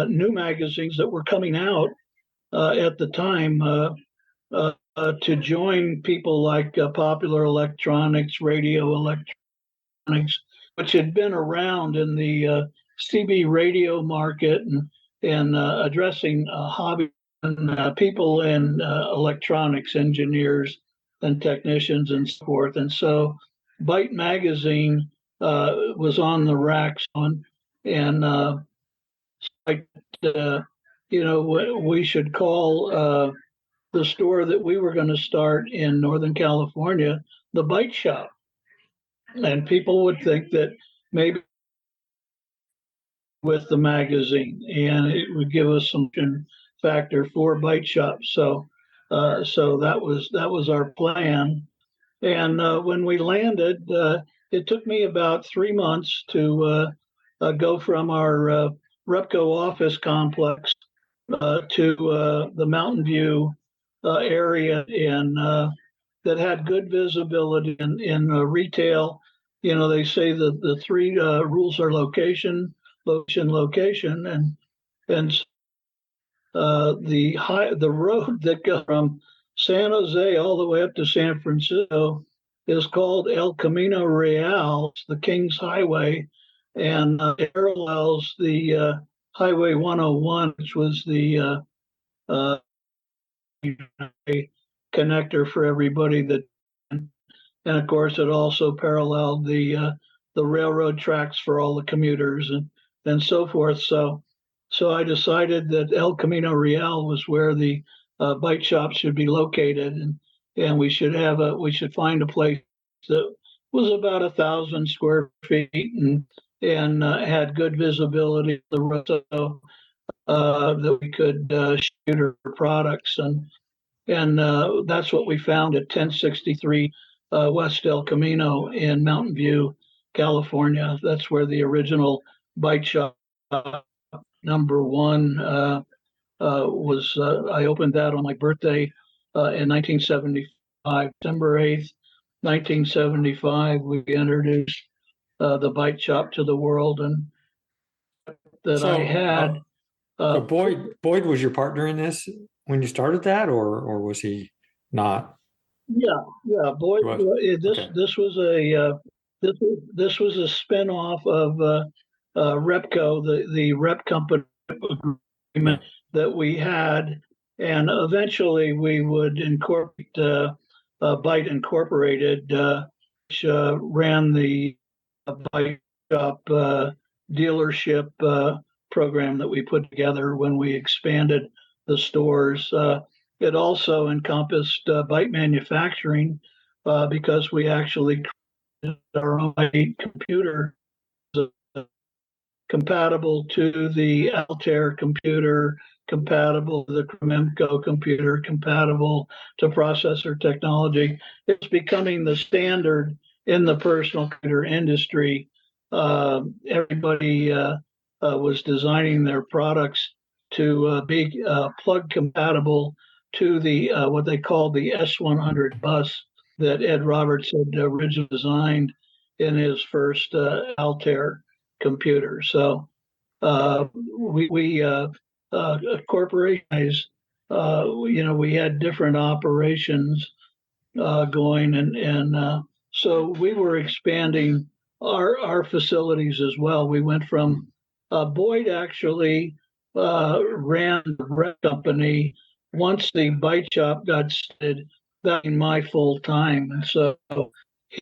S13: new magazines that were coming out at the time to join people like Popular Electronics, Radio Electronics, which had been around in the CB radio market and addressing hobby and people in electronics engineers and technicians and so forth. And so Byte magazine was on the racks and we should call the store that we were going to start in Northern California the Byte Shop. And people would think that maybe with the magazine, and it would give us some factor for Byte Shop. So that was our plan. And when we landed, it took me about 3 months to go from our Repco office complex to the Mountain View area that had good visibility in retail. They say that the three rules are location, location, and the road that goes from San Jose all the way up to San Francisco is called El Camino Real, the King's Highway, and it parallels the Highway 101, which was the connector for everybody and of course it also paralleled the railroad tracks for all the commuters and so forth. So I decided that El Camino Real was where the Byte Shop should be located, and we should find a place that was about 1,000 square feet and had good visibility of the road, so that we could shoot our products, and that's what we found at 1063 West El Camino in Mountain View, California. That's where the original Byte Shop number one was. I opened that on my birthday in 1975, December 8th, 1975. We introduced the Byte Shop to the world, and that I had.
S2: So Boyd was your partner in this when you started that, or was he not?
S13: Yeah. Boyd. This was a spin-off of Repco, the Rep company agreement that we had, and eventually we would incorporate Byte Incorporated, which ran the Byte Shop dealership program that we put together when we expanded the stores. It also encompassed Byte manufacturing because we actually created our own Byte computer compatible to the Altair computer, compatible to the Krememco computer, compatible to processor technology. It's becoming the standard in the personal computer industry. Everybody was designing their products to be plug compatible to the what they call the S100 bus that Ed Roberts had originally designed in his first Altair computer. So we corporatized. We had different operations going, and so we were expanding our facilities as well. We went from Boyd actually ran the Rep company once the Byte Shop got started, back in my full time, and so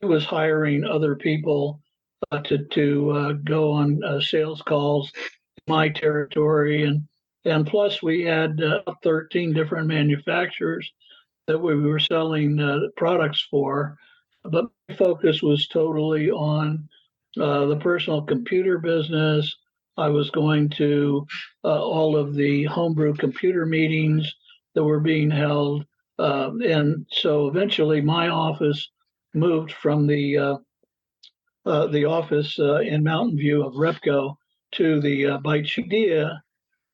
S13: he was hiring other people to go on sales calls in my territory, and plus we had 13 different manufacturers that we were selling products for. But my focus was totally on the personal computer business. I was going to all of the homebrew computer meetings that were being held. And so eventually my office moved from the office in Mountain View of Repco to the Byte Shop. Idea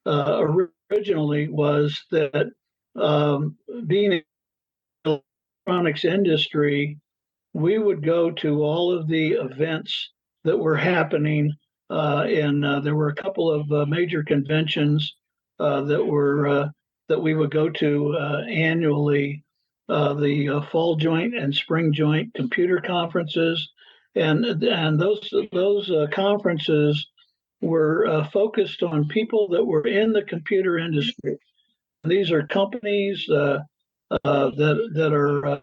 S13: originally was that being in the electronics industry, we would go to all of the events that were happening, and there were a couple of major conventions that we would go to annually. The fall joint and spring joint computer conferences, and those conferences were focused on people that were in the computer industry. These are companies that are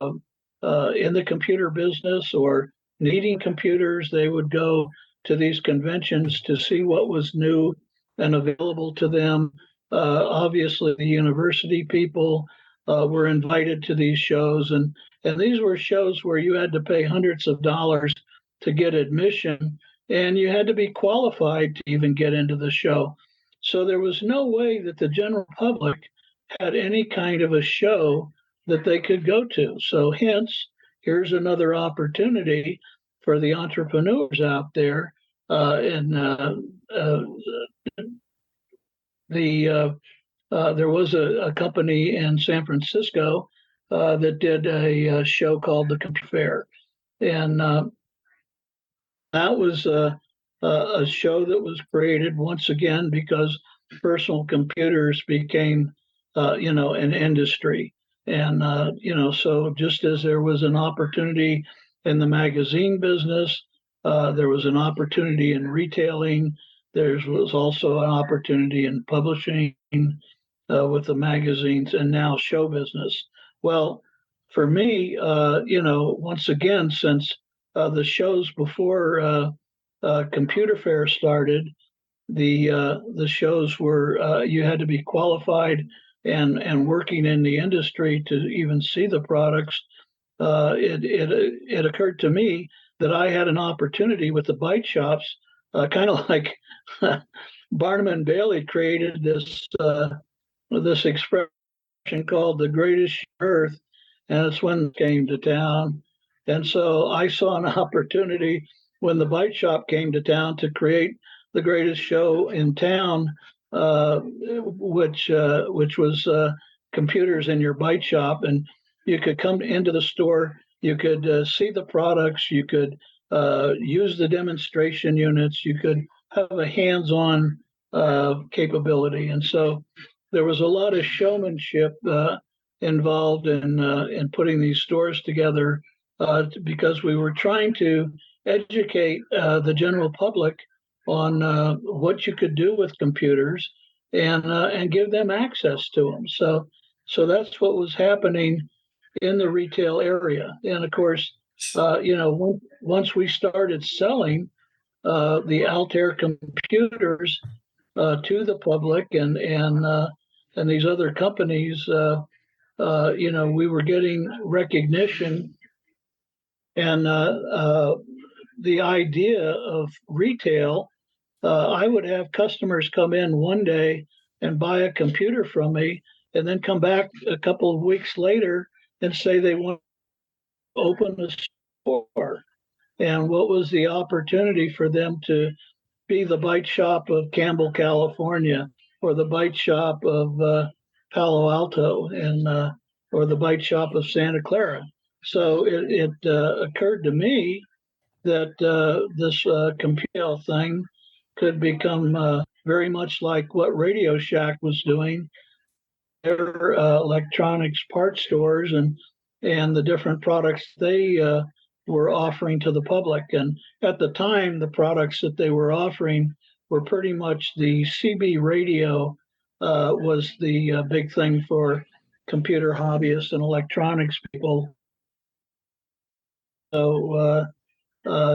S13: in the computer business or needing computers. They would go to these conventions to see what was new and available to them. Obviously, the university people were invited to these shows, and these were shows where you had to pay hundreds of dollars to get admission, and you had to be qualified to even get into the show. So there was no way that the general public had any kind of a show that they could go to. So hence, here's another opportunity for the entrepreneurs out there. There was a company in San Francisco that did a show called the Computer Fair. And that was a show that was created once again because personal computers became, an industry. And, so just as there was an opportunity in the magazine business, there was an opportunity in retailing. There was also an opportunity in publishing with the magazines, and now show business. Well, for me, once again, since the shows before Computer Fair started, the shows were you had to be qualified and working in the industry to even see the products. It occurred to me that I had an opportunity with the Byte Shops, kind of like Barnum and Bailey created this expression called "the greatest earth," and it's when it came to town. And so I saw an opportunity when the Byte Shop came to town to create the greatest show in town, which was computers in your Byte Shop, and you could come into the store, you could see the products, you could use the demonstration units, you could have a hands-on capability, and so there was a lot of showmanship involved in putting these stores together because we were trying to educate the general public on what you could do with computers and give them access to them. So that's what was happening in the retail area. And of course, once we started selling the Altair computers to the public and these other companies, we were getting recognition, and the idea of retail. I would have customers come in one day and buy a computer from me, and then come back a couple of weeks later and say they want to open a store. And what was the opportunity for them to be the Byte Shop of Campbell, California, or the Byte Shop of Palo Alto, or the Byte Shop of Santa Clara? So it occurred to me that this computer thing could become very much like what Radio Shack was doing, their electronics part stores and the different products they were offering to the public. And at the time, the products that they were offering were pretty much the CB radio was the big thing for computer hobbyists and electronics people.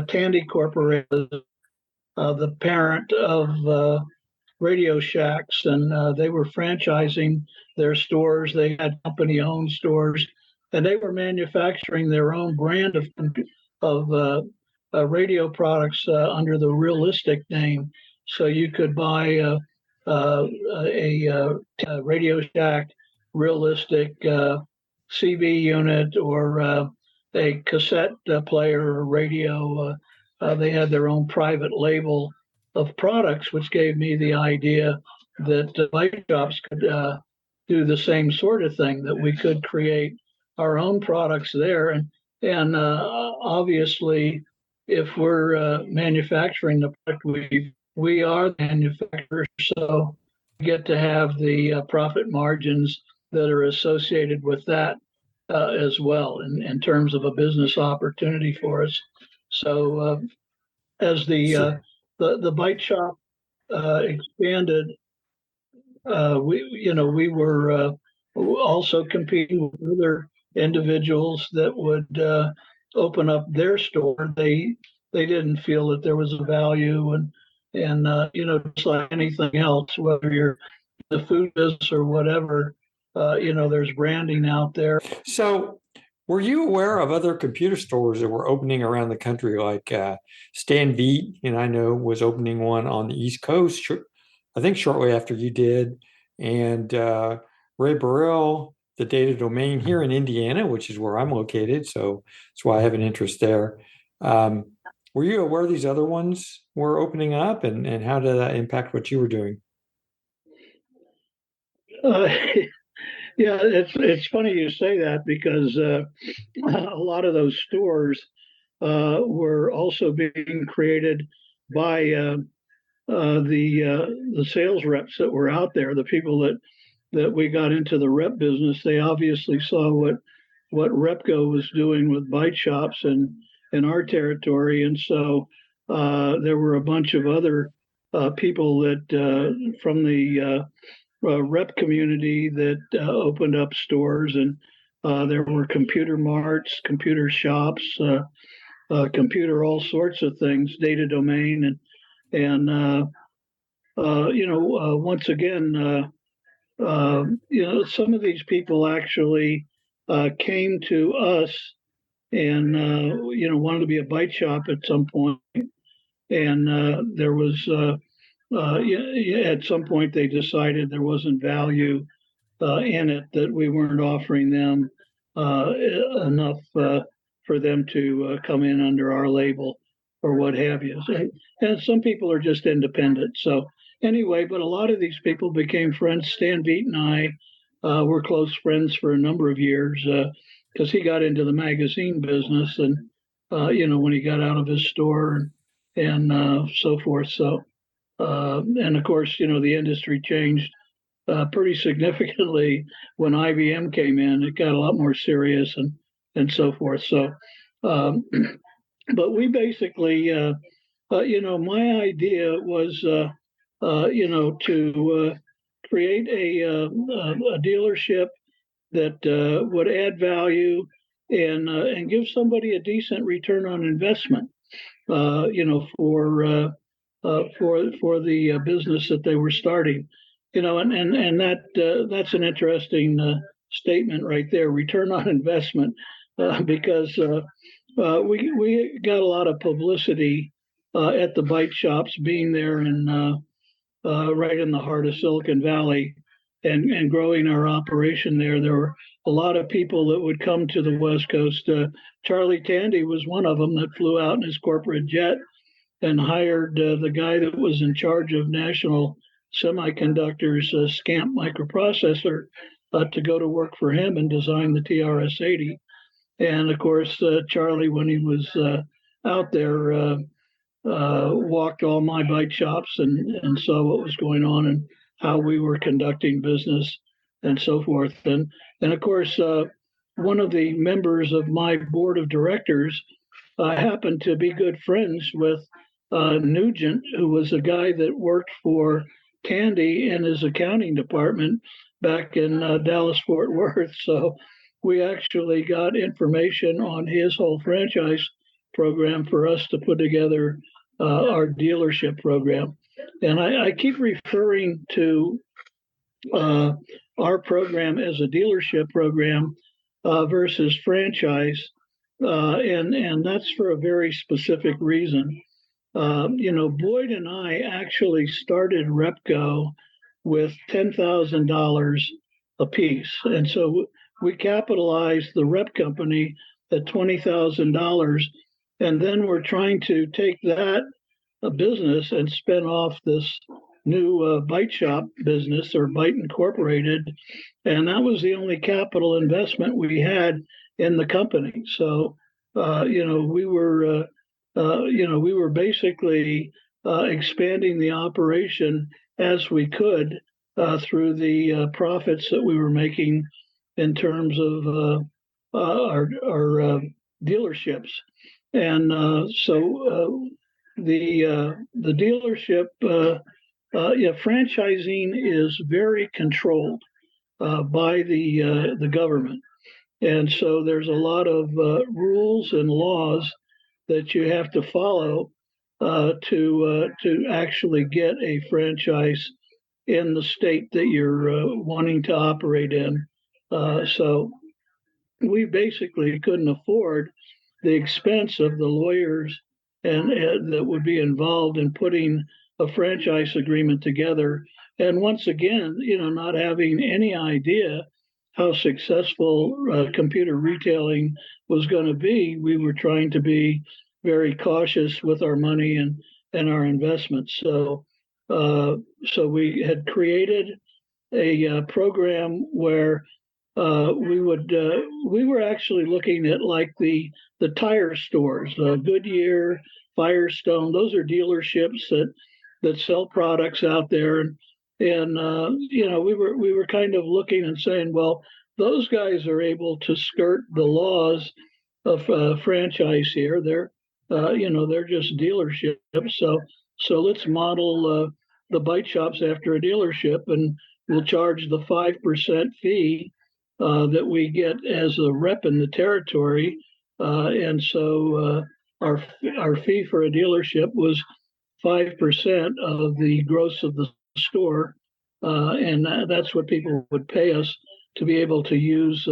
S13: Tandy Corporation, the parent of Radio Shacks, and they were franchising their stores. They had company-owned stores, and they were manufacturing their own brand of radio products under the Realistic name. So you could buy a Radio Shack Realistic CB unit or a cassette player or radio. They had their own private label of products, which gave me the idea that Byte Shops could do the same sort of thing, that we could create our own products there. And obviously, if we're manufacturing the product, we are the manufacturer, so we get to have the profit margins that are associated with that as well in terms of a business opportunity for us. So as the Byte Shop expanded, we were also competing with other individuals that would open up their store. They didn't feel that there was a value, and just like anything else, whether you're in the food business or whatever, there's branding out there.
S2: So, were you aware of other computer stores that were opening around the country, like Stan Viet, and I know was opening one on the East Coast, I think shortly after you did, and Ray Burrell, the Data Domain here in Indiana, which is where I'm located, so that's why I have an interest there. Were you aware these other ones were opening up, and how did that impact what you were doing?
S13: Yeah, it's funny you say that, because a lot of those stores were also being created by the sales reps that were out there, the people that we got into the rep business. They obviously saw what Repco was doing with Byte Shops in our territory, and so there were a bunch of other people that from the rep community that opened up stores, and there were computer marts, computer shops, computer all sorts of things, Data Domain, and once again, some of these people actually came to us and wanted to be a Byte Shop at some point, and there was. At some point, they decided there wasn't value in it, that we weren't offering them enough for them to come in under our label or what have you. And some people are just independent. So anyway, but a lot of these people became friends. Stan Viet and I were close friends for a number of years because he got into the magazine business, and when he got out of his store and so forth. So. And of course, the industry changed pretty significantly when IBM came in. It got a lot more serious and so forth. So, but we basically, my idea was, to create a dealership that would add value and give somebody a decent return on investment, for the business that they were starting, and that's an interesting statement right there, return on investment, because we got a lot of publicity at the Byte Shops, being there right in the heart of Silicon Valley, and growing our operation there. There were a lot of people that would come to the West Coast. Charlie Tandy was one of them that flew out in his corporate jet and hired the guy that was in charge of National Semiconductor's SCAMP microprocessor to go to work for him and design the TRS-80. And of course, Charlie, when he was out there, walked all my Byte Shops and saw what was going on and how we were conducting business and so forth. And of course, one of the members of my board of directors happened to be good friends with Nugent, who was a guy that worked for Tandy in his accounting department back in Dallas, Fort Worth. So we actually got information on his whole franchise program for us to put together our dealership program. And I keep referring to our program as a dealership program versus franchise. And that's for a very specific reason. Boyd and I actually started Repco with $10,000 a piece. And so we capitalized the rep company at $20,000. And then we're trying to take that business and spin off this new Byte Shop business, or Byte Incorporated. And that was the only capital investment we had in the company. So, we were basically expanding the operation as we could through the profits that we were making in terms of our dealerships. And so the dealership, franchising is very controlled by the government. And so there's a lot of rules and laws that you have to follow to actually get a franchise in the state that you're wanting to operate in. So we basically couldn't afford the expense of the lawyers and that would be involved in putting a franchise agreement together. And once again, not having any idea how successful computer retailing was going to be, we were trying to be very cautious with our money and our investments. So we had created a program where we were actually looking at like the tire stores, Goodyear, Firestone. Those are dealerships that sell products out there, and we were kind of looking and saying, well, those guys are able to skirt the laws of franchise here. They're just dealerships. So let's model the Byte Shops after a dealership, and we'll charge the 5% fee that we get as a rep in the territory. And so our fee for a dealership was 5% of the gross of the store. And that's what people would pay us to be able to use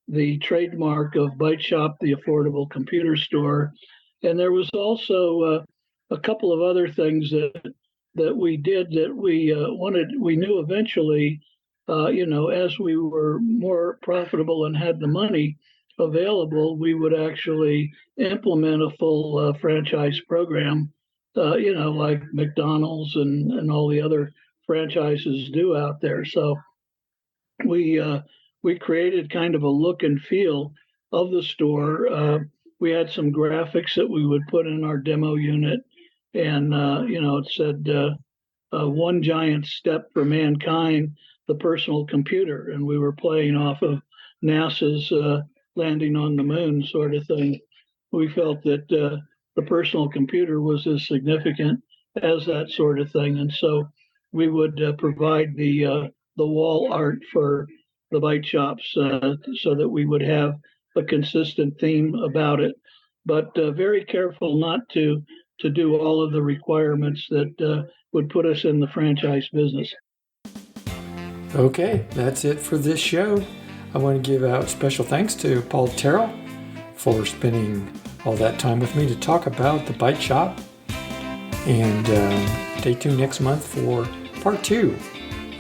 S13: the trademark of Byte Shop, the affordable computer store. And there was also a couple of other things that we did that we knew eventually, as we were more profitable and had the money available, we would actually implement a full franchise program, like McDonald's and all the other franchises do out there. So we created kind of a look and feel of the store. We had some graphics that we would put in our demo unit, and it said one giant step for mankind, the personal computer, and we were playing off of NASA's landing on the moon sort of thing. We felt that the personal computer was as significant as that sort of thing, and so we would provide the wall art for the Byte Shops so that we would have a consistent theme about it, but very careful not to do all of the requirements that would put us in the franchise business.
S2: Okay, that's it for this show. I want to give out special thanks to Paul Terrell for spending all that time with me to talk about the Byte Shop. And stay tuned next month for part 2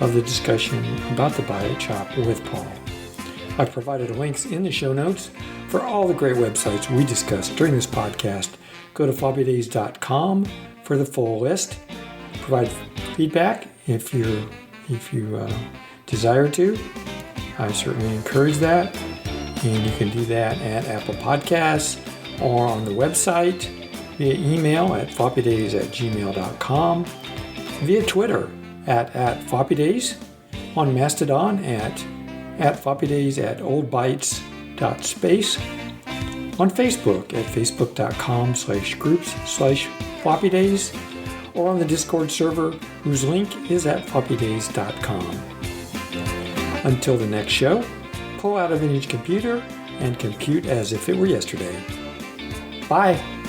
S2: of the discussion about the Byte Shop with Paul. I've provided links in the show notes for all the great websites we discussed during this podcast. Go to floppydays.com for the full list. Provide feedback if you desire to. I certainly encourage that. And you can do that at Apple Podcasts or on the website, via email at floppydays@gmail.com, via Twitter at floppydays, on Mastodon at floppydays at oldbytes.space, on Facebook at facebook.com/groups/floppydays, or on the Discord server whose link is at floppydays.com. Until the next show, pull out a vintage computer and compute as if it were yesterday. Bye.